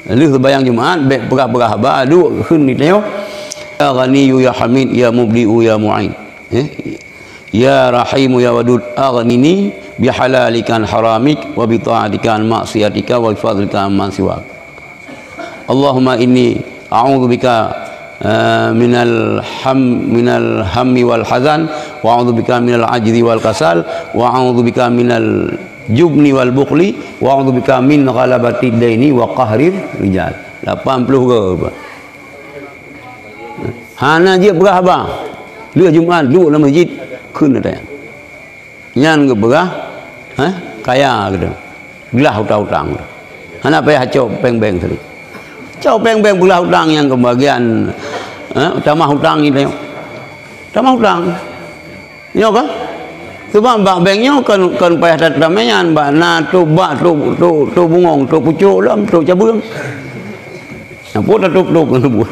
Lu bayang Jumaat baik berah-berah ba duk khun ni tengok. Ya Ghaniyu ya Hamid ya Mubdi'u ya Mu'in. Ya Rahimu ya Wadud aghnini bihalalikan haramik wa bi ta'atikan maksiatika wa bi fadlika man siwak. Allahumma inni a'udzubika minal hammi wal hazan wa a'udzubika minal ajzi wal kasal wa a'udzubika minal jubni wal bukhli wa a'udzubika min ghalabati daini wa qahrir rijal. 80 ke apa? Hana je berah bang. Lu Jumaat duduk dalam masjid khun ada. Nyan ke berah kaya gitu. Gelah hutang-hutang. Hana payah cau peng-peng tadi. Cau peng-peng belah hutang yang kebagian utama hutang ini tengok. Utama hutang. Yo kan? Sebab bak banknya kan payah tatamenyan bak na tu bak tu bungong tu pucuk lam tu cabung. Apa tu kan buat.